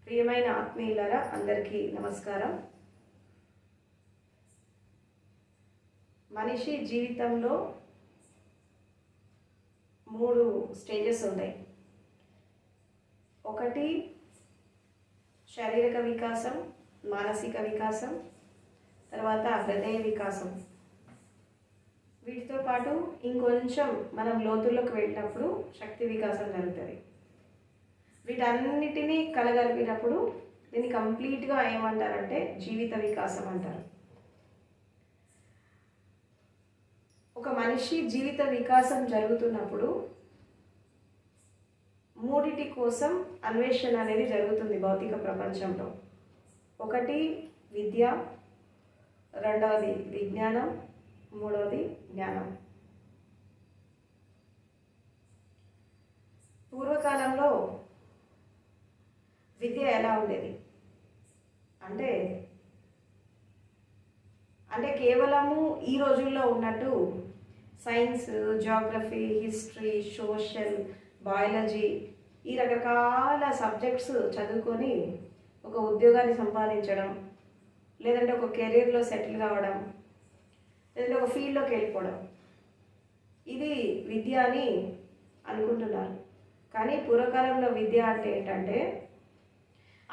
ప్రియమైన ఆత్మీయులారా అందరికీ నమస్కారం. మనిషి జీవితంలో 3 స్టేజెస్ ఉంటాయి. ఒకటి శారీరక వికాసం, మానసిక వికాసం, తర్వాత హృదయ వికాసం. వీటితో పాటు ఇంకొంచెం మనం లోతుల్లోకి వెళ్ళినప్పుడు శక్తి వికాసం జరుగుతుంది. వీటన్నిటినీ కలగలిపినప్పుడు దీన్ని కంప్లీట్గా ఏమంటారంటే జీవిత వికాసం అంటారు. ఒక మనిషి జీవిత వికాసం జరుగుతున్నప్పుడు మూడిటి కోసం అన్వేషణ అనేది జరుగుతుంది భౌతిక ప్రపంచంలో. ఒకటి విద్య, రెండవది విజ్ఞానం, మూడవది జ్ఞానం. పూర్వకాలంలో విద్య ఎలా ఉండేది అంటే కేవలము ఈ రోజుల్లో ఉన్నట్టు science, geography, history, social, biology ఈ రకరకాల సబ్జెక్ట్స్ చదువుకొని ఒక ఉద్యోగాన్ని సంపాదించడం, లేదంటే ఒక కెరీర్లో సెటిల్ కావడం, లేదంటే ఒక ఫీల్డ్లోకి వెళ్ళిపోవడం, ఇది విద్య అని అనుకుంటున్నారు. కానీ పూర్వకాలంలో విద్య అంటే ఏంటంటే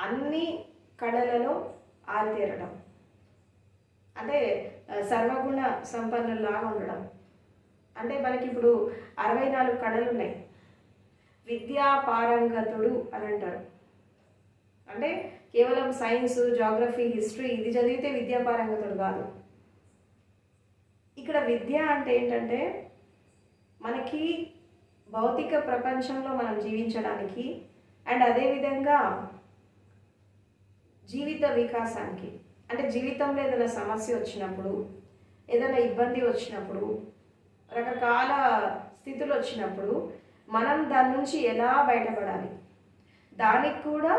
అన్ని కళలలో ఆరితేరడం, అంటే సర్వగుణ సంపన్నులాగా ఉండడం. అంటే మనకి ఇప్పుడు 64 కళలు ఉన్నాయి. విద్యా పారంగతుడు అని అంటారు. అంటే కేవలం సైన్స్, జాగ్రఫీ, హిస్టరీ ఇది చదివితే విద్యా పారంగతుడు కాదు. ఇక్కడ విద్య అంటే ఏంటంటే మనకి భౌతిక ప్రపంచంలో మనం జీవించడానికి అండ్ అదేవిధంగా జీవిత వికాసానికి, అంటే జీవితంలో ఏదైనా సమస్య వచ్చినప్పుడు, ఏదైనా ఇబ్బంది వచ్చినప్పుడు, రకరకాల స్థితులు వచ్చినప్పుడు మనం దాని నుంచి ఎలా బయటపడాలి, దానికి కూడా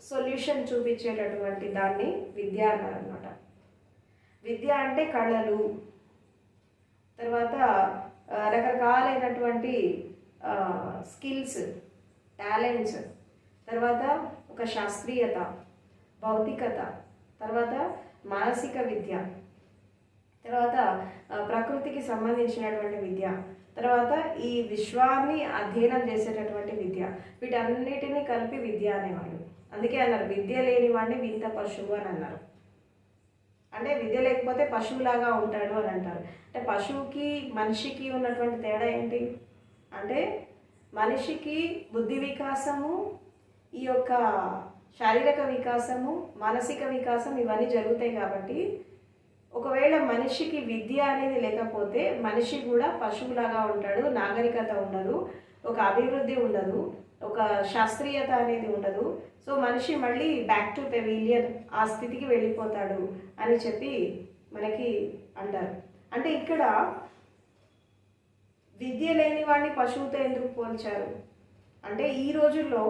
సొల్యూషన్ చూపించేటటువంటి దాన్ని విద్య అన్నారనమాట. విద్య అంటే కళలు, తర్వాత రకరకాలైనటువంటి స్కిల్స్, టాలెంట్స్, తర్వాత ఒక శాస్త్రీయత, భౌతికత, తర్వాత మానసిక విద్య, తర్వాత ప్రకృతికి సంబంధించినటువంటి విద్య, తర్వాత ఈ విశ్వాన్ని అధ్యయనం చేసేటటువంటి విద్య. వీటన్నిటినీ కలిపి విద్య అనేవాళ్ళు. అందుకే అన్నారు విద్య లేని వాడిని వింత పశువు అని అన్నారు. అంటే విద్య లేకపోతే పశువులాగా ఉంటాడు అని అంటారు. అంటే పశువుకి మనిషికి ఉన్నటువంటి తేడా ఏంటి అంటే మనిషికి బుద్ధి వికాసము, ఈ యొక్క శారీరక వికాసము, మానసిక వికాసం ఇవన్నీ జరుగుతాయి. కాబట్టి ఒకవేళ మనిషికి విద్య అనేది లేకపోతే మనిషి కూడా పశువులాగా ఉంటాడు, నాగరికత ఉండదు, ఒక అభివృద్ధి ఉండదు, ఒక శాస్త్రీయత అనేది ఉండదు. సో మనిషి మళ్ళీ బ్యాక్ టు పెవిలియన్ ఆ స్థితికి వెళ్ళిపోతాడు అని చెప్పి మనకి అంటారు. అంటే ఇక్కడ విద్య లేని వాడిని పశువుతో ఎందుకు పోల్చారు అంటే ఈ రోజుల్లో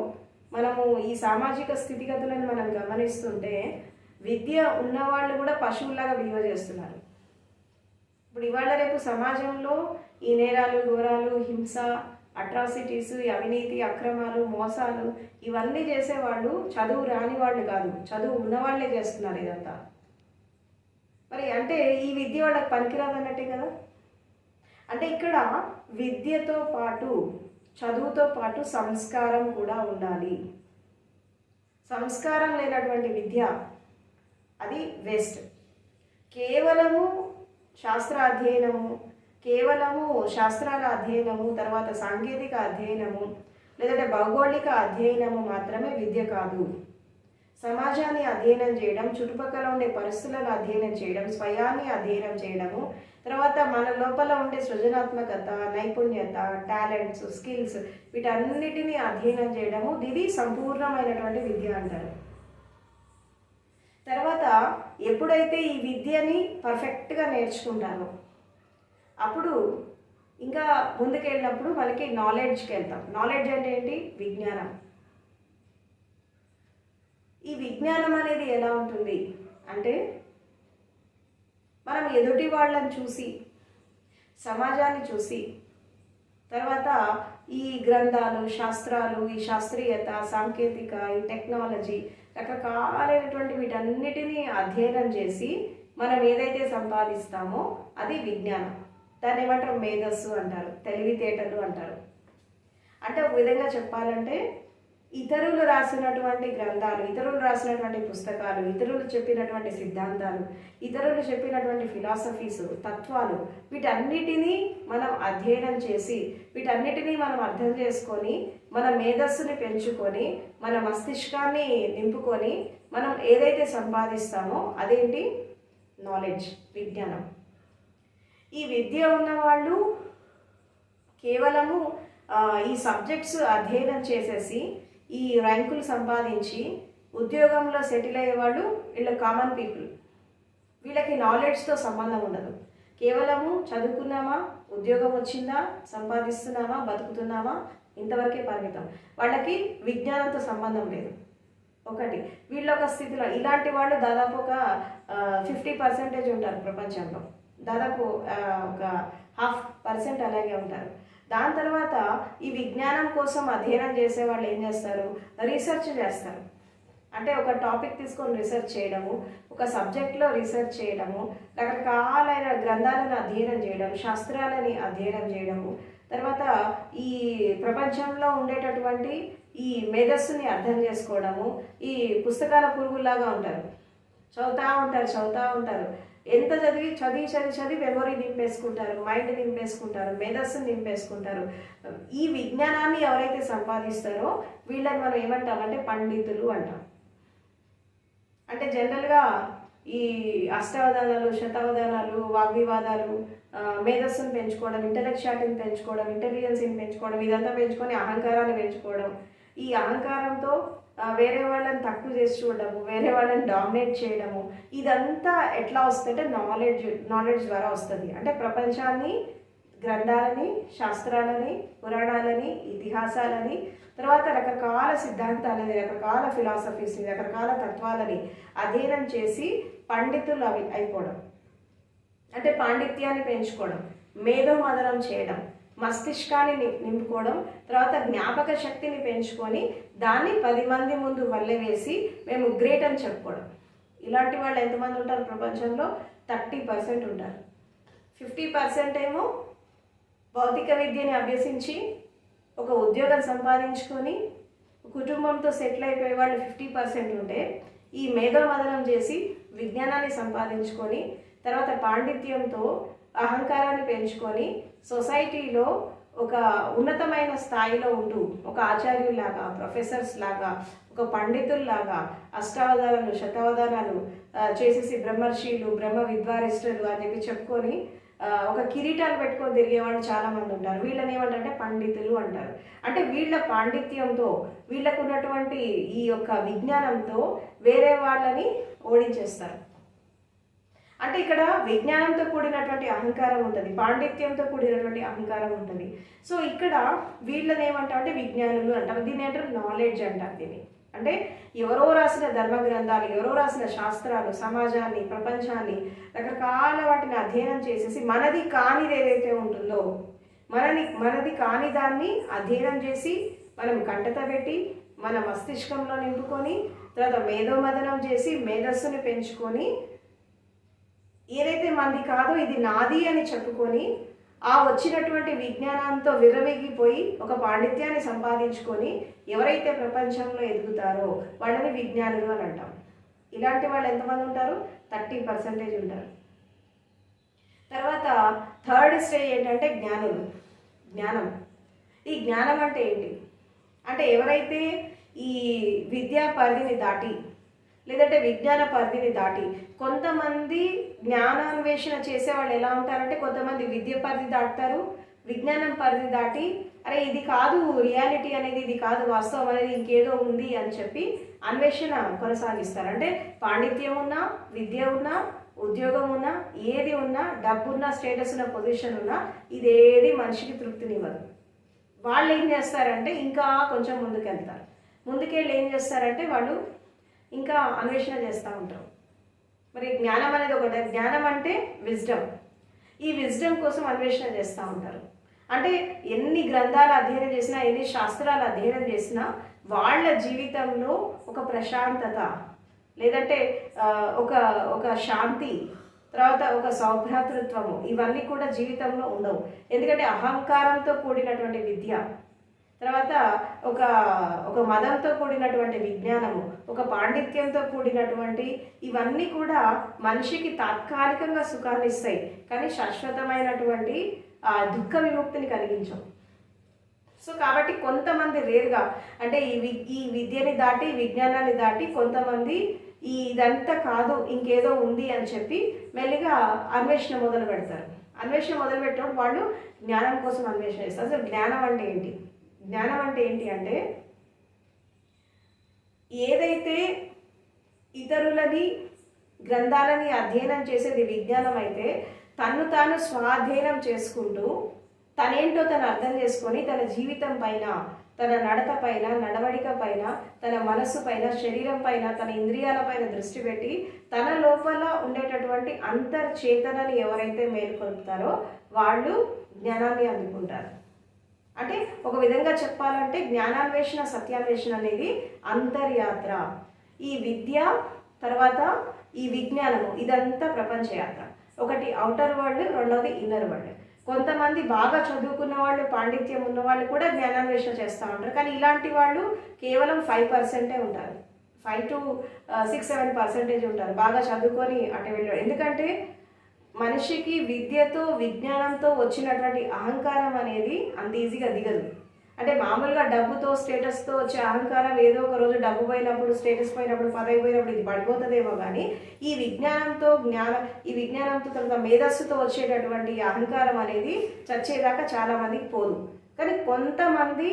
మనము ఈ సామాజిక స్థితిగతులను మనం గమనిస్తుంటే విద్య ఉన్నవాళ్ళు కూడా పశువులాగా బిహేవ్ చేస్తున్నారు. ఇప్పుడు ఇవాళ రేపు సమాజంలో ఈ నేరాలు, ఘోరాలు, హింస, అట్రాసిటీస్, అవినీతి, అక్రమాలు, మోసాలు ఇవన్నీ చేసేవాళ్ళు చదువు రాని వాళ్ళు కాదు, చదువు ఉన్నవాళ్లే చేస్తున్నారు ఇదంతా. మరి అంటే ఈ విద్య వాళ్ళకి పనికిరాదన్నట్టే కదా. అంటే ఇక్కడ విద్యతో పాటు, చదువుతో పాటు సంస్కారం కూడా ఉండాలి. సంస్కారం లేనటువంటి విద్య అది వేస్ట్. కేవలము శాస్త్ర అధ్యయనము, కేవలము శాస్త్రాల అధ్యయనము, తర్వాత సాంకేతిక అధ్యయనము, లేదంటే భౌగోళిక అధ్యయనము మాత్రమే విద్య కాదు. సమాజాన్ని అధ్యయనం చేయడం, చుట్టుపక్కల ఉండే పరిస్థితులను అధ్యయనం చేయడం, స్వయాన్ని అధ్యయనం చేయడము, తర్వాత మన లోపల ఉండే సృజనాత్మకత, నైపుణ్యత, టాలెంట్స్, స్కిల్స్ వీటన్నిటినీ అధ్యయనం చేయడము ఇది సంపూర్ణమైనటువంటి విద్య అంటారు. తర్వాత ఎప్పుడైతే ఈ విద్యని పర్ఫెక్ట్గా నేర్చుకుంటారో అప్పుడు ఇంకా ముందుకెళ్ళినప్పుడు మనకి నాలెడ్జ్కి వెళ్తాం. నాలెడ్జ్ అంటే ఏంటి? విజ్ఞానం. ఈ విజ్ఞానం అనేది ఎలా ఉంటుంది అంటే మనం ఎదుటి వాళ్ళని చూసి, సమాజాన్ని చూసి, తర్వాత ఈ గ్రంథాలు, శాస్త్రాలు, ఈ శాస్త్రీయత, సాంకేతిక, ఈ టెక్నాలజీ రకరకాలైనటువంటి వీటన్నిటినీ అధ్యయనం చేసి మనం ఏదైతే సంపాదిస్తామో అది విజ్ఞానం. దాన్ని ఏమంటారు? మేధస్సు అంటారు, తెలివితేటలు అంటారు. అంటే ఒక విధంగా చెప్పాలంటే ఇతరులు రాసినటువంటి గ్రంథాలు, ఇతరులు రాసినటువంటి పుస్తకాలు, ఇతరులు చెప్పినటువంటి సిద్ధాంతాలు, ఇతరులు చెప్పినటువంటి ఫిలాసఫీస్, తత్వాలు, వీటన్నిటినీ మనం అధ్యయనం చేసి వీటన్నిటినీ మనం అర్థం చేసుకొని మన మేధస్సుని పెంచుకొని మన మస్తిష్కాన్ని నింపుకొని మనం ఏదైతే సంపాదిస్తామో అదేంటి? నాలెడ్జ్, విజ్ఞానం. ఈ విద్య ఉన్నవాళ్ళు కేవలము ఈ సబ్జెక్ట్స్ అధ్యయనం చేసేసి ఈ ర్యాంకులు సంపాదించి ఉద్యోగంలో సెటిల్ అయ్యేవాళ్ళు వీళ్ళ కామన్ పీపుల్. వీళ్ళకి నాలెడ్జ్తో సంబంధం ఉండదు. కేవలము చదువుకున్నామా, ఉద్యోగం వచ్చిందా, సంపాదిస్తున్నామా, బతుకుతున్నామా, ఇంతవరకే పరిమితం. వాళ్ళకి విజ్ఞానంతో సంబంధం లేదు. ఒకటి వీళ్ళ ఒక స్థితిలో ఇలాంటి వాళ్ళు దాదాపు ఒక 50% ఉంటారు ప్రపంచంలో. దాదాపు ఒక 0.5% అలాగే ఉంటారు. దాని తర్వాత ఈ విజ్ఞానం కోసం అధ్యయనం చేసే వాళ్ళు ఏం చేస్తారు? రీసెర్చ్ చేస్తారు. అంటే ఒక టాపిక్ తీసుకొని రీసెర్చ్ చేయడము, ఒక సబ్జెక్ట్లో రీసెర్చ్ చేయడము, రకరకాలైన గ్రంథాలను అధ్యయనం చేయడం, శాస్త్రాలని అధ్యయనం చేయడము, తర్వాత ఈ ప్రపంచంలో ఉండేటటువంటి ఈ మేధస్సుని అర్థం చేసుకోవడము. ఈ పుస్తకాల పురుగుల్లాగా ఉంటారు, చదువుతూ ఉంటారు. ఎంత చదివి మెమొరీ నింపేసుకుంటారు, మైండ్ నింపేసుకుంటారు, మేధస్సుని నింపేసుకుంటారు. ఈ విజ్ఞానాన్ని ఎవరైతే సంపాదిస్తారో వీళ్ళని మనం ఏమంటామంటే పండితులు అంటాం. అంటే జనరల్గా ఈ అష్టావధానాలు, శతావధానాలు, వాగ్వివాదాలు, మేధస్సును పెంచుకోవడం, ఇంటలెక్చువాలిటీని పెంచుకోవడం, ఇంటెలిజెన్స్ని పెంచుకోవడం, ఇదంతా పెంచుకొని అహంకారాన్ని పెంచుకోవడం, ఈ అహంకారంతో వేరే వాళ్ళని తక్కువ చేసి చూడడము, వేరే వాళ్ళని డామినేట్ చేయడము, ఇదంతా ఎట్లా వస్తుందంటే నాలెడ్జ్ ద్వారా వస్తుంది. అంటే ప్రపంచాన్ని, గ్రంథాలని, శాస్త్రాలని, పురాణాలని, ఇతిహాసాలని, తర్వాత రకరకాల సిద్ధాంతాలని, రకరకాల ఫిలాసఫీస్ని, రకరకాల తత్వాలని అధ్యయనం చేసి పండితులు అయిపోవడం. అంటే పాండిత్యాన్ని పెంచుకోవడం, మేధోమదనం చేయడం, మస్తిష్కాన్ని నింపుకోవడం, తర్వాత జ్ఞాపక శక్తిని పెంచుకొని దాన్ని 10 మంది ముందు వల్లవేసి మేము గ్రేట్ అని చెప్పుకోవడం. ఇలాంటి వాళ్ళు ఎంతమంది ఉంటారు ప్రపంచంలో? 30% ఉంటారు. 50% ఏమో భౌతిక విద్యని అభ్యసించి ఒక ఉద్యోగం సంపాదించుకొని కుటుంబంతో సెటిల్ అయిపోయే వాళ్ళు 50% ఉంటే, ఈ మేధోమదనం చేసి విజ్ఞానాన్ని సంపాదించుకొని తర్వాత పాండిత్యంతో అహంకారాన్ని పెంచుకొని సొసైటీలో ఒక ఉన్నతమైన స్థాయిలో ఉంటూ ఒక ఆచార్యుల్లాగా, ప్రొఫెసర్స్ లాగా, ఒక పండితుల్లాగా అష్టావధానాలు, శతావధానాలు చేసేసి బ్రహ్మర్షులు, బ్రహ్మ విద్వారిష్ఠులు అని చెప్పి చెప్పుకొని ఒక కిరీటాలు పెట్టుకొని తిరిగే వాళ్ళు చాలామంది ఉంటారు. వీళ్ళని ఏమంటారంటే పండితులు అంటారు. అంటే వీళ్ళ పాండిత్యంతో, వీళ్ళకు ఉన్నటువంటి ఈ యొక్క విజ్ఞానంతో వేరే వాళ్ళని ఓడించేస్తారు. అంటే ఇక్కడ విజ్ఞానంతో కూడినటువంటి అహంకారం ఉంటుంది, పాండిత్యంతో కూడినటువంటి అహంకారం ఉంటుంది. సో ఇక్కడ వీళ్ళని ఏమంటారంటే విజ్ఞానులు అంటారు. దీన్ని అంటారు నాలెడ్జ్ అంటారు. దీన్ని అంటే ఎవరో రాసిన ధర్మ గ్రంథాలు, ఎవరో రాసిన శాస్త్రాలు, సమాజాన్ని, ప్రపంచాన్ని, రకరకాల వాటిని అధ్యయనం చేసేసి మనది కానిది ఏదైతే ఉంటుందో మనది కాని దాన్ని అధ్యయనం చేసి మనం కంటత పెట్టి మన మస్తిష్కంలో నింపుకొని తర్వాత మేధోమదనం చేసి మేధస్సుని పెంచుకొని ఏదైతే మంది కాదో ఇది నాది అని చెప్పుకొని ఆ వచ్చినటువంటి విజ్ఞానంతో విర్రవీగిపోయి ఒక పాండిత్యాన్ని సంపాదించుకొని ఎవరైతే ప్రపంచంలో ఎదుగుతారో వాళ్ళని విజ్ఞానులు అని అంటాం. ఇలాంటి వాళ్ళు ఎంతమంది ఉంటారు? 30% ఉంటారు. తర్వాత థర్డ్ స్టేజ్ ఏంటంటే జ్ఞానం. ఈ జ్ఞానం అంటే ఏంటి అంటే ఎవరైతే ఈ విద్యా పరిధిని దాటి లేదంటే విజ్ఞాన పరిధిని దాటి, కొంతమంది జ్ఞానాన్వేషణ చేసేవాళ్ళు ఎలా ఉంటారంటే కొంతమంది విద్య పరిధి దాటుతారు, విజ్ఞానం పరిధి దాటి అరే ఇది కాదు రియాలిటీ అనేది, ఇది కాదు వాస్తవం అనేది, ఇంకేదో ఉంది అని చెప్పి అన్వేషణ కొనసాగిస్తారు. అంటే పాండిత్యం ఉన్నా, విద్య ఉన్నా, ఉద్యోగం ఉన్నా, ఏది ఉన్నా, డబ్బు ఉన్నా, స్టేటస్ ఉన్న, పొజిషన్ ఉన్నా, ఇదేది మనిషికి తృప్తినివ్వదు. వాళ్ళు ఏం చేస్తారంటే ఇంకా కొంచెం ముందుకెళ్తారు. ముందుకెళ్ళి ఏం చేస్తారంటే వాళ్ళు ఇంకా అన్వేషణ చేస్తూ ఉంటారు. మరి జ్ఞానం అనేది ఒకటి. జ్ఞానం అంటే విజ్డమ్. ఈ విజ్డమ్ కోసం అన్వేషణ చేస్తూ ఉంటారు. అంటే ఎన్ని గ్రంథాలు అధ్యయనం చేసినా, ఎన్ని శాస్త్రాలు అధ్యయనం చేసినా వాళ్ళ జీవితంలో ఒక ప్రశాంతత, లేదంటే ఒక ఒక శాంతి, తర్వాత ఒక సౌభ్రాతృత్వము, ఇవన్నీ కూడా జీవితంలో ఉండవు. ఎందుకంటే అహంకారంతో కూడినటువంటి విద్య, తర్వాత ఒక ఒక మదంతో కూడినటువంటి విజ్ఞానము, ఒక పాండిత్యంతో కూడినటువంటి ఇవన్నీ కూడా మనిషికి తాత్కాలికంగా సుఖాన్ని ఇస్తాయి, కానీ శాశ్వతమైనటువంటి దుఃఖ విముక్తిని కలిగించవు. సో కాబట్టి కొంతమంది రేరుగా, అంటే ఈ విద్యని దాటి విజ్ఞానాన్ని దాటి కొంతమంది ఇదంతా కాదు ఇంకేదో ఉంది అని చెప్పి మెల్లిగా అన్వేషణ మొదలు పెడతారు. అన్వేషణ మొదలు పెట్టినప్పుడు వాళ్ళు జ్ఞానం కోసం అన్వేషణ చేస్తారు. అసలు జ్ఞానం అంటే ఏంటి? జ్ఞానం అంటే ఏంటి అంటే, ఏదైతే ఇతరులని గ్రంథాలని అధ్యయనం చేసేది విజ్ఞానం అయితే, తను తాను స్వాధీనం చేసుకుంటూ తనేంటో తను అర్థం చేసుకొని తన జీవితం పైన, తన నడత పైన, నడవడిక పైన, తన మనస్సు పైన, శరీరం పైన, తన ఇంద్రియాల పైన దృష్టి పెట్టి తన లోపల ఉండేటటువంటి అంతర్చేతనని ఎవరైతే మేల్కొల్పుతారో వాళ్ళు జ్ఞానాన్ని అందుకుంటారు. అంటే ఒక విధంగా చెప్పాలంటే జ్ఞానాన్వేషణ, సత్యాన్వేషణ అనేది అంతర్యాత్ర. ఈ విద్య తర్వాత ఈ విజ్ఞానము ఇదంతా ప్రపంచ యాత్ర. ఒకటి అవుటర్ వరల్డ్, రెండవది ఇన్నర్ వరల్డ్. కొంతమంది బాగా చదువుకున్న వాళ్ళు, పాండిత్యం ఉన్న వాళ్ళు కూడా జ్ఞానాన్వేషణ చేస్తూ ఉంటారు. కానీ ఇలాంటి వాళ్ళు కేవలం 5% ఉంటారు, 5 to 6-7% ఉంటారు బాగా చదువుకొని అటు వెళ్ళాడు. ఎందుకంటే మనిషికి విద్యతో విజ్ఞానంతో వచ్చినటువంటి అహంకారం అనేది అంత ఈజీగా దిగదు. అంటే మామూలుగా డబ్బుతో స్టేటస్తో వచ్చే అహంకారం ఏదో ఒక రోజు డబ్బు పోయినప్పుడు, స్టేటస్ పోయినప్పుడు, పదవి పోయినప్పుడు ఇది పడిపోతుందేమో. కానీ ఈ విజ్ఞానంతో తర్వాత మేధస్సుతో వచ్చేటటువంటి అహంకారం అనేది చచ్చేదాకా చాలామందికి పోదు. కానీ కొంతమంది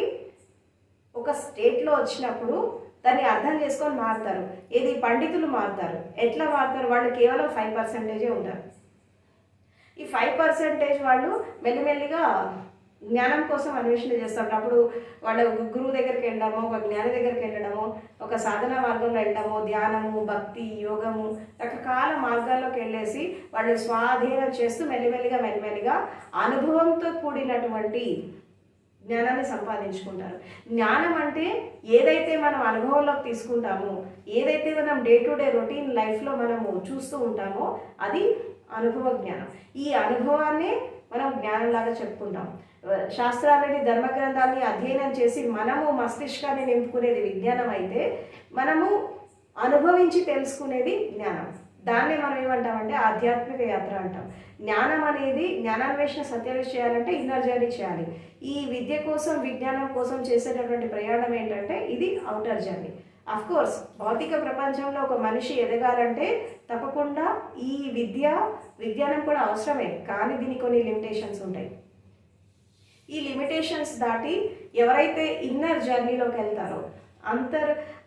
ఒక స్టేట్లో వచ్చినప్పుడు దాన్ని అర్థం చేసుకొని మారుతారు. ఏది పండితులు మారుతారు. ఎట్లా మారుతారు? వాళ్ళు కేవలం 5% ఉంటారు. ఈ 5% వాళ్ళు మెల్లిమెల్లిగా జ్ఞానం కోసం అన్వేషణ చేస్తారు. అప్పుడు వాళ్ళ గురువు దగ్గరికి వెళ్ళడము, ఒక జ్ఞాని దగ్గరికి వెళ్ళడము, ఒక సాధన మార్గంలో వెళ్ళడము, ధ్యానము, భక్తి, యోగము, రకరకాల మార్గాల్లోకి వెళ్ళేసి వాళ్ళు స్వాధీనం చేస్తూ మెల్లిమెల్లిగా అనుభవంతో కూడినటువంటి జ్ఞానాన్ని సంపాదించుకుంటారు. జ్ఞానం అంటే ఏదైతే మనం అనుభవంలోకి తీసుకుంటామో, ఏదైతే మనం డే టు డే రొటీన్ లైఫ్లో మనము చూస్తూ ఉంటామో అది అనుభవ జ్ఞానం. ఈ అనుభవాన్ని మనం జ్ఞానంలాగా చెప్పుకుంటాం. శాస్త్రాలని, ధర్మగ్రంథాలని అధ్యయనం చేసి మనము మస్తిష్కాన్ని నింపుకునేది విజ్ఞానం అయితే, మనము అనుభవించి తెలుసుకునేది జ్ఞానం. దాన్నే మనం ఏమంటామంటే ఆధ్యాత్మిక యాత్ర అంటాం. జ్ఞానం అనేది, జ్ఞానాన్వేషణ, సత్యాన్వేషణ చేయాలంటే ఇన్నర్ జర్నీ చేయాలి. ఈ విద్య కోసం, విజ్ఞానం కోసం చేసేటటువంటి ప్రయాణం ఏంటంటే ఇది అవుటర్ జర్నీ. అఫ్ కోర్స్ భౌతిక ప్రపంచంలో ఒక మనిషి ఎదగాలంటే తప్పకుండా ఈ విజ్ఞానం కూడా అవసరమే. కానీ దీనికి కొన్ని లిమిటేషన్స్ ఉంటాయి. ఈ లిమిటేషన్స్ దాటి ఎవరైతే ఇన్నర్ జర్నీలోకి వెళ్తారో,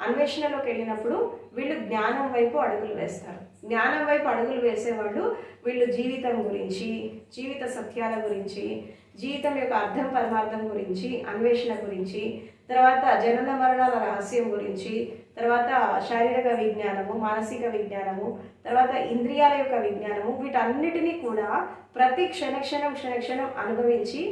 అన్వేషణలోకి వెళ్ళినప్పుడు వీళ్ళు జ్ఞానం వైపు అడుగులు వేస్తారు. జ్ఞానం వైపు అడుగులు వేసేవాళ్ళు వీళ్ళు జీవితం గురించి, జీవిత సత్యాల గురించి, జీవితం యొక్క అర్థం పరమార్థం గురించి, అన్వేషణ గురించి, తర్వాత జనన మరణాల రహస్యం గురించి, తర్వాత శారీరక విజ్ఞానము, మానసిక విజ్ఞానము, తర్వాత ఇంద్రియాల యొక్క విజ్ఞానము, వీటన్నిటినీ కూడా ప్రతి క్షణక్షణం అనుభవించి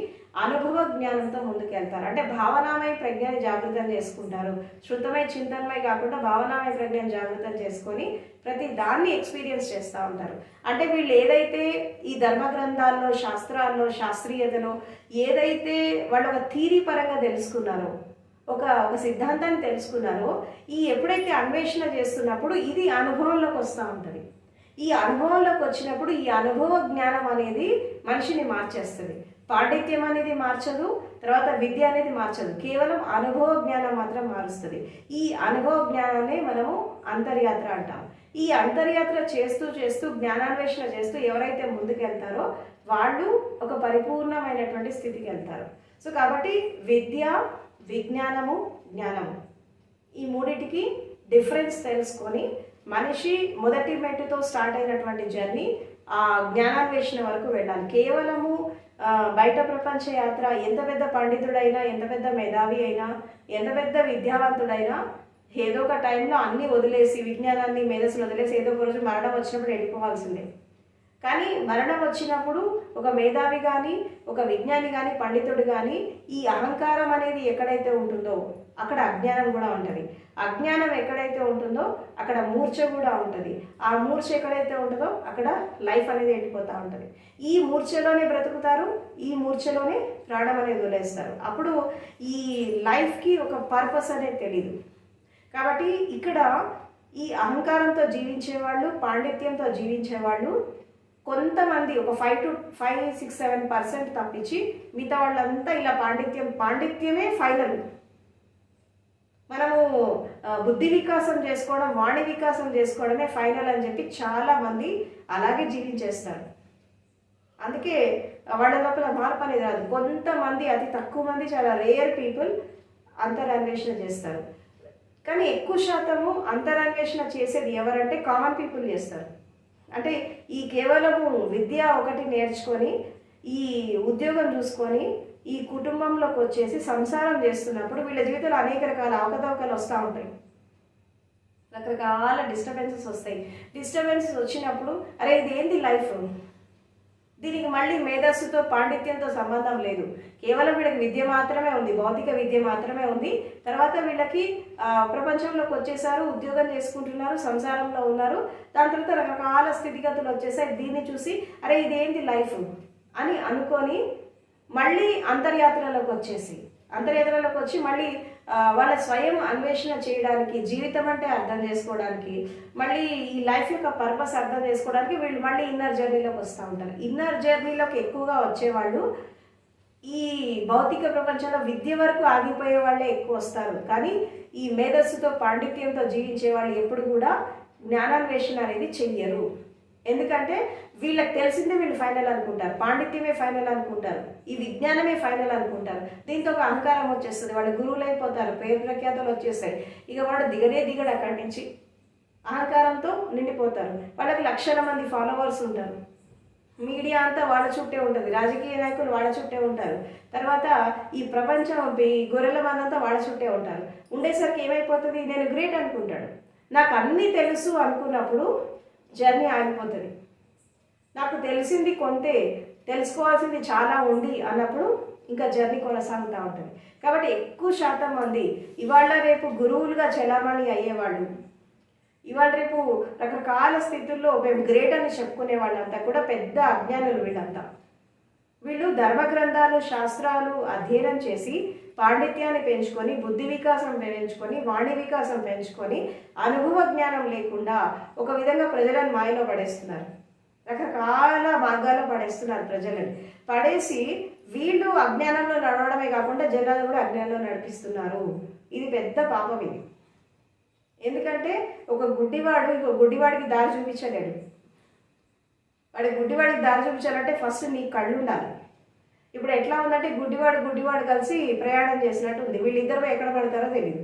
అనుభవ జ్ఞానంతో ముందుకెళ్తారు. అంటే భావనామయ ప్రజ్ఞని జాగృతం చేసుకుంటారు. శృతమై చింతనమై కాకుండా భావనామయ ప్రజ్ఞని జాగృతం చేసుకొని ప్రతి దాన్ని ఎక్స్పీరియన్స్ చేస్తూ ఉంటారు. అంటే వీళ్ళు ఏదైతే ఈ ధర్మగ్రంథాల్లో, శాస్త్రాల్లో, శాస్త్రీయతలో ఏదైతే వాళ్ళు ఒక థీరీ పరంగా తెలుసుకున్నారో, ఒక సిద్ధాంతాన్ని తెలుసుకున్నారో, ఎప్పుడైతే అన్వేషణ చేస్తున్నప్పుడు ఇది అనుభవంలోకి వస్తూ ఉంటుంది. ఈ అనుభవంలోకి వచ్చినప్పుడు ఈ అనుభవ జ్ఞానం అనేది మనిషిని మార్చేస్తుంది. పాండిత్యం అనేది మార్చదు, తర్వాత విద్య అనేది మార్చదు. కేవలం అనుభవ జ్ఞానం మాత్రం మారుస్తుంది. ఈ అనుభవ జ్ఞానాన్ని మనము అంతర్యాత్ర అంటాం. ఈ అంతర్యాత్ర చేస్తూ జ్ఞానాన్వేషణ చేస్తూ ఎవరైతే ముందుకెళ్తారో వాళ్ళు ఒక పరిపూర్ణమైనటువంటి స్థితికి వెళ్తారు. సో కాబట్టి విద్య, విజ్ఞానము, జ్ఞానము ఈ మూడింటికి డిఫరెన్స్ తెలుసుకొని మనిషి మొదటి మెట్టుతో స్టార్ట్ అయినటువంటి జర్నీ ఆ జ్ఞానాన్వేషణ వరకు వెళ్ళాలి. కేవలము బయట ప్రపంచ యాత్ర ఎంత పెద్ద పండితుడైనా, ఎంత పెద్ద మేధావి అయినా, ఎంత పెద్ద విద్యావంతుడైనా ఏదో ఒక టైంలో అన్నీ వదిలేసి, విజ్ఞానాన్ని, మేధస్సును వదిలేసి ఏదో ఒక రోజు మరణం వచ్చినప్పుడు వెళ్ళిపోవాల్సిందే. కానీ మరణం వచ్చినప్పుడు ఒక మేధావి కానీ, ఒక విజ్ఞాని కానీ, పండితుడు కానీ ఈ అహంకారం అనేది ఎక్కడైతే ఉంటుందో అక్కడ అజ్ఞానం కూడా ఉంటుంది. అజ్ఞానం ఎక్కడైతే ఉంటుందో అక్కడ మూర్ఛ కూడా ఉంటుంది. ఆ మూర్ఛ ఎక్కడైతే ఉంటుందో అక్కడ లైఫ్ అనేది ఎండిపోతూ ఉంటుంది. ఈ మూర్ఛలోనే బ్రతుకుతారు, ఈ మూర్ఛలోనే ప్రాణం అనేది వదిలేస్తారు. అప్పుడు ఈ లైఫ్కి ఒక పర్పస్ అనేది తెలియదు. కాబట్టి ఇక్కడ ఈ అహంకారంతో జీవించేవాళ్ళు, పాండిత్యంతో జీవించేవాళ్ళు కొంతమంది, ఒక 5-6-7% తప్పించి మిగతా వాళ్ళంతా ఇలా పాండిత్యమే ఫైనల్. మనము బుద్ధి వికాసం చేసుకోవడం, వాణి వికాసం చేసుకోవడమే ఫైనల్ అని చెప్పి చాలామంది అలాగే జీవించేస్తారు. అందుకే వాళ్ళ లోపల మార్పు అనేది రాదు. కొంతమంది, అతి తక్కువ మంది, చాలా రేర్ పీపుల్ అంతరన్వేషణ చేస్తారు. కానీ ఎక్కువ శాతము అంతరన్వేషణ చేసేది ఎవరంటే కామన్ పీపుల్ చేస్తారు. అంటే ఈ కేవలము విద్య ఒకటి నేర్చుకొని, ఈ ఉద్యోగం చూసుకొని, ఈ కుటుంబంలోకి వచ్చేసి సంసారం చేస్తున్నప్పుడు వీళ్ళ జీవితంలో అనేక రకాల అవకతవకలు వస్తూ ఉంటాయి, రకరకాల డిస్టర్బెన్సెస్ వస్తాయి. డిస్టర్బెన్సెస్ వచ్చినప్పుడు అరే ఇదేంది లైఫ్, దీనికి మళ్ళీ మేధస్సుతో, పాండిత్యంతో సంబంధం లేదు, కేవలం వీళ్ళకి విద్య మాత్రమే ఉంది, భౌతిక విద్య మాత్రమే ఉంది. తర్వాత వీళ్ళకి ప్రపంచంలోకి వచ్చేసారు, ఉద్యోగం చేసుకుంటున్నారు, సంసారంలో ఉన్నారు. దాని తర్వాత రకరకాల స్థితిగతులు వచ్చేసాయి. దీన్ని చూసి అరే ఇదేంటి లైఫ్ అని అనుకొని మళ్ళీ అంతర్యాత్రలోకి వచ్చి మళ్ళీ వాళ్ళ స్వయం అన్వేషణ చేయడానికి, జీవితం అంటే అర్థం చేసుకోవడానికి, మళ్ళీ ఈ లైఫ్ యొక్క పర్పస్ అర్థం చేసుకోవడానికి వీళ్ళు మళ్ళీ ఇన్నర్ జర్నీలోకి వస్తూ ఉంటారు. ఇన్నర్ జర్నీలోకి ఎక్కువగా వచ్చేవాళ్ళు ఈ భౌతిక ప్రపంచంలో విద్య వరకు ఆగిపోయే వాళ్ళే ఎక్కువ వస్తారు. కానీ ఈ మేధస్సుతో, పాండిత్యంతో జీవించే వాళ్ళు ఎప్పుడు కూడా జ్ఞానాన్వేషణ అనేది చెయ్యరు. ఎందుకంటే వీళ్ళకి తెలిసిందే వీళ్ళు ఫైనల్ అనుకుంటారు, పాండిత్యమే ఫైనల్ అనుకుంటారు, ఈ విజ్ఞానమే ఫైనల్ అనుకుంటారు. దీంతో ఒక అహంకారం వచ్చేస్తుంది, వాళ్ళు గురువులు అయిపోతారు, పేరు ప్రఖ్యాతలు వచ్చేస్తాయి. ఇక వాడు దిగడు అక్కడి నుంచి, అహంకారంతో నిండిపోతారు. వాళ్ళకి లక్షల మంది ఫాలోవర్స్ ఉంటారు, మీడియా అంతా వాళ్ళ చుట్టే ఉంటుంది, రాజకీయ నాయకులు వాళ్ళ చుట్టే ఉంటారు, తర్వాత ఈ ప్రపంచం, ఈ గొర్రెల మందంతా వాళ్ళ చుట్టే ఉంటారు. ఉండేసరికి ఏమైపోతుంది, నేను గ్రేట్ అనుకుంటాడు. నాకు అన్నీ తెలుసు అనుకున్నప్పుడు జర్నీ ఆగిపోతుంది. నాకు తెలిసింది కొంతే, తెలుసుకోవాల్సింది చాలా ఉంది అన్నప్పుడు ఇంకా జర్నీ కొనసాగుతూ ఉంటుంది. కాబట్టి ఎక్కువ శాతం మంది ఇవాళ రేపు గురువులుగా చలామణి అయ్యేవాళ్ళు, ఇవాళ రేపు రకరకాల స్థితుల్లో మేము గ్రేట్ అని చెప్పుకునే వాళ్ళంతా కూడా పెద్ద అజ్ఞానులు. వీళ్ళు ధర్మగ్రంథాలు, శాస్త్రాలు అధ్యయనం చేసి పాండిత్యాన్ని పెంచుకొని, బుద్ధి వికాసం పెంచుకొని, వాణి వికాసం పెంచుకొని, అనుభవ జ్ఞానం లేకుండా ఒక విధంగా ప్రజలను మాయలో పడేస్తున్నారు, రకరకాల మార్గాల్లో పడేస్తున్నారు ప్రజలని. పడేసి వీళ్ళు అజ్ఞానంలో నడవడమే కాకుండా జనాలు కూడా అజ్ఞానంలో నడిపిస్తున్నారు. ఇది పెద్ద పాపం ఇది. ఎందుకంటే ఒక గుడ్డివాడికి దారి చూపించలేడు. గుడ్డివాడికి దారి చూపించాలంటే ఫస్ట్ నీ కళ్ళు ఉండాలి. ఇప్పుడు ఎట్లా ఉందంటే గుడ్డివాడు కలిసి ప్రయాణం చేసినట్టు ఉంది. వీళ్ళిద్దరు ఎక్కడ పడతారో తెలియదు.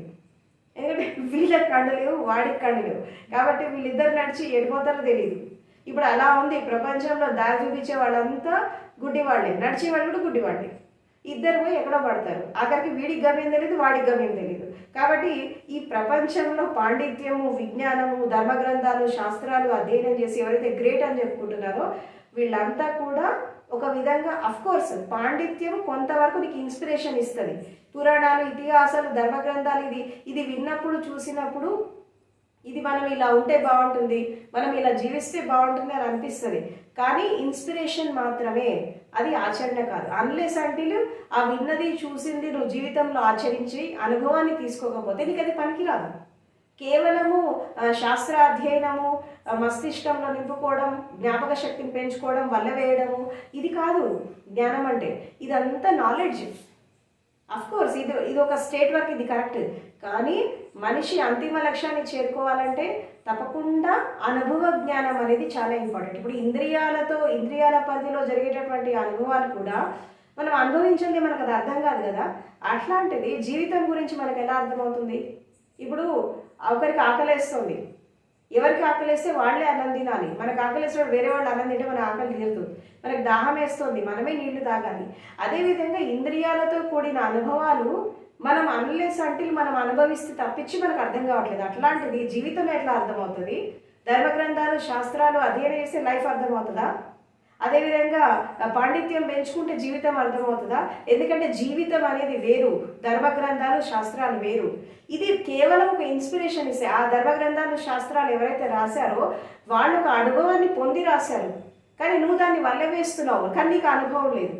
ఎందుకంటే వీళ్ళకి కళ్ళు లేవు, వాడికి కళ్ళు లేవు. కాబట్టి వీళ్ళిద్దరు నడిచి ఎడిపోతారో తెలియదు. ఇప్పుడు అలా ఉంది ప్రపంచంలో. దారి చూపించే వాళ్ళంతా గుడ్డివాళ్ళే, నడిచేవాళ్ళు కూడా గుడ్డివాళ్ళే. ఇద్దరు పోయి ఎక్కడో పడతారు. ఆఖరికి వీడికి గమ్యం తెలియదు, వాడికి గమ్యం తెలియదు. కాబట్టి ఈ ప్రపంచంలో పాండిత్యము, విజ్ఞానము, ధర్మగ్రంథాలు, శాస్త్రాలు అధ్యయనం చేసి ఎవరైతే గ్రేట్ అని చెప్పుకుంటున్నారో వీళ్ళంతా కూడా ఒక విధంగా అఫ్కోర్స్ పాండిత్యం కొంతవరకు నీకు ఇన్స్పిరేషన్ ఇస్తుంది. పురాణాలు, ఇతిహాసాలు, ధర్మగ్రంథాలు ఇది విన్నప్పుడు, చూసినప్పుడు ఇది మనం ఇలా ఉంటే బాగుంటుంది, మనం ఇలా జీవిస్తే బాగుంటుంది అని అనిపిస్తుంది. కానీ ఇన్స్పిరేషన్ మాత్రమే, అది ఆచరణ కాదు. అన్లెస్ అంటిల్ ఆ విన్నది, చూసింది నువ్వు జీవితంలో ఆచరించి అనుభవాన్ని తీసుకోకపోతే నీకు అది పనికిరాదు. కేవలము శాస్త్రాధ్యయనము, మస్తిష్కంలో నింపుకోవడం, జ్ఞాపక శక్తిని పెంచుకోవడం, వల్ల వేయడము ఇది కాదు జ్ఞానం అంటే. ఇదంతా నాలెడ్జ్. అఫ్కోర్స్ ఇది ఒక స్టేట్ వరకు ఇది కరెక్ట్. కానీ మనిషి అంతిమ లక్ష్యాన్ని చేరుకోవాలంటే తప్పకుండా అనుభవ జ్ఞానం అనేది చాలా ఇంపార్టెంట్. ఇప్పుడు ఇంద్రియాల పరిధిలో జరిగేటటువంటి అనుభవాలు కూడా మనం అనుభవించండి, మనకు అది అర్థం కాదు కదా. అట్లాంటిది జీవితం గురించి మనకు ఎలా అర్థమవుతుంది? ఇప్పుడు ఒకరికి ఆకలేస్తుంది, ఎవరికి ఆకలిస్తే వాళ్ళే అన్నం తినాలి. మనకు ఆకలిస్తున్నప్పుడు వేరే వాళ్ళు అన్నం తింటే మన ఆకలి తీరుతుంది. మనకు దాహం వేస్తుంది, మనమే నీళ్లు తాగాలి. అదేవిధంగా ఇంద్రియాలతో కూడిన అనుభవాలు మనం అన్లెస్ అంటిల్ మనం అనుభవిస్తే తప్పించి మనకు అర్థం కావట్లేదు. అట్లాంటిది జీవితం ఎట్లా అర్థమవుతుంది? ధర్మగ్రంథాలు శాస్త్రాలు అధ్యయనం చేస్తే లైఫ్ అర్థమవుతుందా? అదేవిధంగా పాండిత్యం పెంచుకుంటే జీవితం అర్థమవుతుందా? ఎందుకంటే జీవితం అనేది వేరు, ధర్మగ్రంథాలు శాస్త్రాలు వేరు. ఇది కేవలం ఒక ఇన్స్పిరేషన్ ఇస్తే, ఆ ధర్మగ్రంథాలు శాస్త్రాలు ఎవరైతే రాశారో వాళ్ళు ఒక అనుభవాన్ని పొంది రాశారు, కానీ నువ్వు దాన్ని వల్లవేస్తున్నావు, కానీ నీకు అనుభవం లేదు.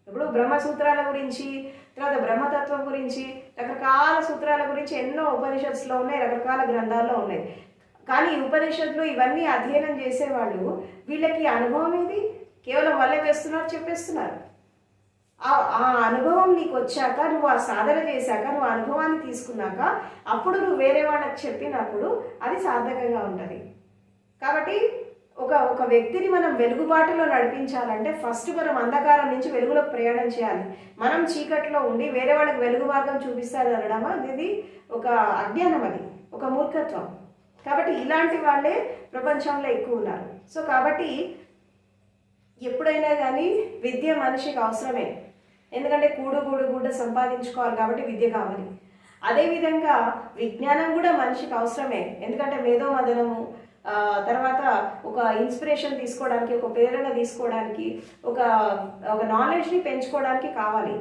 ఇప్పుడు బ్రహ్మసూత్రాల గురించి, తర్వాత బ్రహ్మతత్వం గురించి, రకరకాల సూత్రాల గురించి ఎన్నో ఉపనిషత్తులో ఉన్నాయి, రకరకాల గ్రంథాల్లో ఉన్నాయి. కానీ ఈ ఉపనిషత్తులు ఇవన్నీ అధ్యయనం చేసేవాళ్ళు వీళ్ళకి అనుభవం ఏది? కేవలం వల్లే వేస్తున్నారు, చెప్పేస్తున్నారు. ఆ అనుభవం నీకు వచ్చాక, నువ్వు ఆ సాధన చేశాక, నువ్వు అనుభవాన్ని తీసుకున్నాక, అప్పుడు నువ్వు వేరే వాళ్ళకి చెప్పినప్పుడు అది సార్థకంగా ఉంటుంది. కాబట్టి ఒక వ్యక్తిని మనం వెలుగుబాటులో నడిపించాలంటే ఫస్ట్ మనం అంధకారం నుంచి వెలుగులోకి ప్రయాణం చేయాలి. మనం చీకట్లో ఉండి వేరే వాళ్ళకి వెలుగు మార్గం చూపిస్తారు అనడం అనేది ఒక అజ్ఞానం, అది ఒక మూర్ఖత్వం. కాబట్టి ఇలాంటి వాళ్ళే ప్రపంచంలో ఎక్కువ ఉన్నారు. సో కాబట్టి ఎప్పుడైనా కానీ విద్య మనిషికి అవసరమే, ఎందుకంటే గుడ్డ సంపాదించుకోవాలి కాబట్టి విద్య కావాలి. అదేవిధంగా విజ్ఞానం కూడా మనిషికి అవసరమే, ఎందుకంటే మేధో మదనము, తర్వాత ఒక ఇన్స్పిరేషన్ తీసుకోవడానికి, ఒక ప్రేరణ తీసుకోవడానికి, ఒక నాలెడ్జ్ని పెంచుకోవడానికి కావాలి.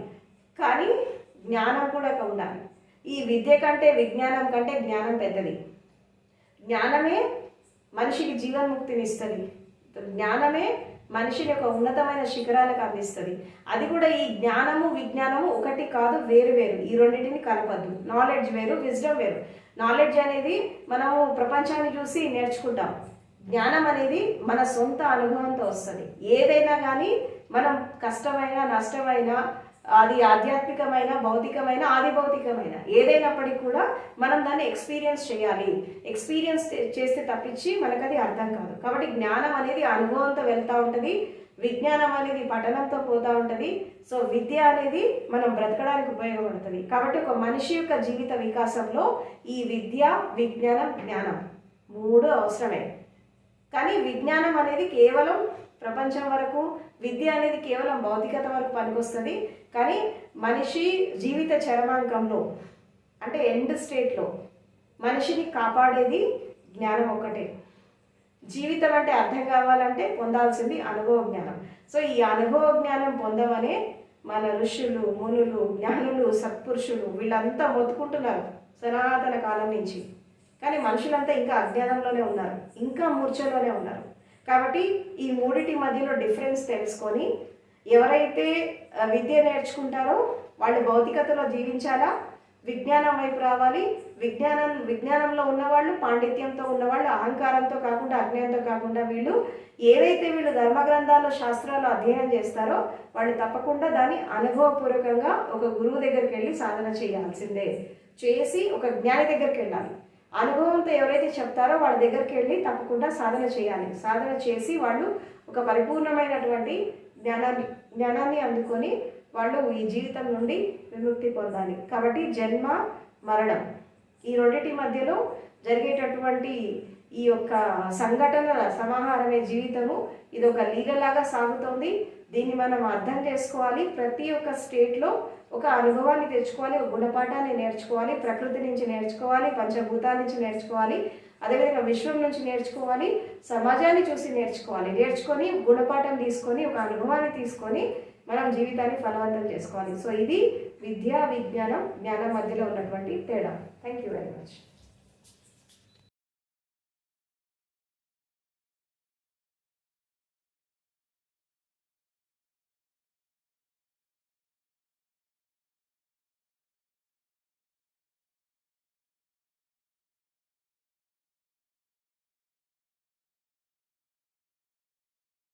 కానీ జ్ఞానం కూడా ఉండాలి. ఈ విద్య కంటే విజ్ఞానం కంటే జ్ఞానం పెద్దది. జ్ఞానమే మనిషికి జీవన్ముక్తిని ఇస్తుంది, జ్ఞానమే మనిషిని ఒక ఉన్నతమైన శిఖరాలకు అందిస్తుంది. అది కూడా ఈ జ్ఞానము విజ్ఞానము ఒకటి కాదు, వేరు వేరు. ఈ రెండింటిని కలపద్దు. నాలెడ్జ్ వేరు, విజ్డమ్ వేరు. నాలెడ్జ్ అనేది మనము ప్రపంచాన్ని చూసి నేర్చుకుంటాం, జ్ఞానం అనేది మన సొంత అనుభవంతో వస్తుంది. ఏదైనా కానీ మనం కష్టమైన నష్టమైన, అది ఆధ్యాత్మికమైన, భౌతికమైన, ఆది భౌతికమైన ఏదైనప్పటికీ కూడా మనం దాన్ని ఎక్స్పీరియన్స్ చేయాలి. ఎక్స్పీరియన్స్ చేస్తే తప్పించి మనకు అది అర్థం కాదు. కాబట్టి జ్ఞానం అనేది అనుభవంతో వెళ్తూ ఉంటుంది, విజ్ఞానం అనేది పఠనంతో పోతూ ఉంటుంది. సో విద్య అనేది మనం బ్రతకడానికి ఉపయోగపడుతుంది. కాబట్టి ఒక మనిషి యొక్క జీవిత వికాసంలో ఈ విద్య, విజ్ఞానం, జ్ఞానం మూడు అవసరమే. కానీ విజ్ఞానం అనేది కేవలం ప్రపంచం వరకు, విద్య అనేది కేవలం భౌతికత వరకు పనికొస్తుంది. కానీ మనిషి జీవిత చరమాంకంలో, అంటే ఎండ్ స్టేట్లో మనిషిని కాపాడేది జ్ఞానం ఒక్కటే. జీవితం అంటే అర్థం కావాలంటే పొందాల్సింది అనుభవ జ్ఞానం. సో ఈ అనుభవ జ్ఞానం పొందమనే మన ఋషులు, మునులు, జ్ఞానులు, సత్పురుషులు వీళ్ళంతా మొత్తుకుంటున్నారు సనాతన కాలం నుంచి. కానీ మనుషులంతా ఇంకా అజ్ఞానంలోనే ఉన్నారు, ఇంకా మూర్ఛలోనే ఉన్నారు. కాబట్టి ఈ మూడిటి మధ్యలో డిఫరెన్స్ తెలుసుకొని ఎవరైతే విద్య నేర్చుకుంటారో వాళ్ళు భౌతికతలో జీవించాలా, విజ్ఞానం వైపు రావాలి. విజ్ఞానంలో ఉన్నవాళ్ళు, పాండిత్యంతో ఉన్నవాళ్ళు, అహంకారంతో కాకుండా, అజ్ఞానంతో కాకుండా వీళ్ళు వీళ్ళు ధర్మగ్రంథాలు శాస్త్రాలు అధ్యయనం చేస్తారో వాళ్ళు తప్పకుండా దాన్ని అనుభవపూర్వకంగా ఒక గురువు దగ్గరికి వెళ్ళి సాధన చేయాల్సిందే. చేసి ఒక జ్ఞాని దగ్గరికి వెళ్ళాలి. అనుభవంతో ఎవరైతే చెప్తారో వాళ్ళ దగ్గరికి వెళ్ళి తప్పకుండా సాధన చేయాలి. సాధన చేసి వాళ్ళు ఒక పరిపూర్ణమైనటువంటి జ్ఞానాన్ని అందుకొని వాళ్ళు ఈ జీవితం నుండి విముక్తి పొందాలి. కాబట్టి జన్మ మరణం ఈ రెండింటి మధ్యలో జరిగేటటువంటి ఈ యొక్క సంఘటనల సమాహారమే జీవితము. ఇది ఒక లీగలాగా సాగుతోంది. దీన్ని మనం అర్థం చేసుకోవాలి. ప్రతి ఒక్క స్టేట్లో ఒక అనుభవాన్ని తెచ్చుకోవాలి, ఒక గుణపాఠాన్ని నేర్చుకోవాలి, ప్రకృతి నుంచి నేర్చుకోవాలి, పంచభూతాల నుంచి నేర్చుకోవాలి, అదేవిధంగా విశ్వం నుంచి నేర్చుకోవాలి, సమాజాన్ని చూసి నేర్చుకోవాలి. నేర్చుకొని గుణపాఠం తీసుకొని, ఒక అనుభవాన్ని తీసుకొని మనం జీవితాన్ని ఫలవంతం చేసుకోవాలి. సో ఇది విద్య, విజ్ఞానం, జ్ఞానం మధ్యలో ఉన్నటువంటి తేడా. Thank you very much.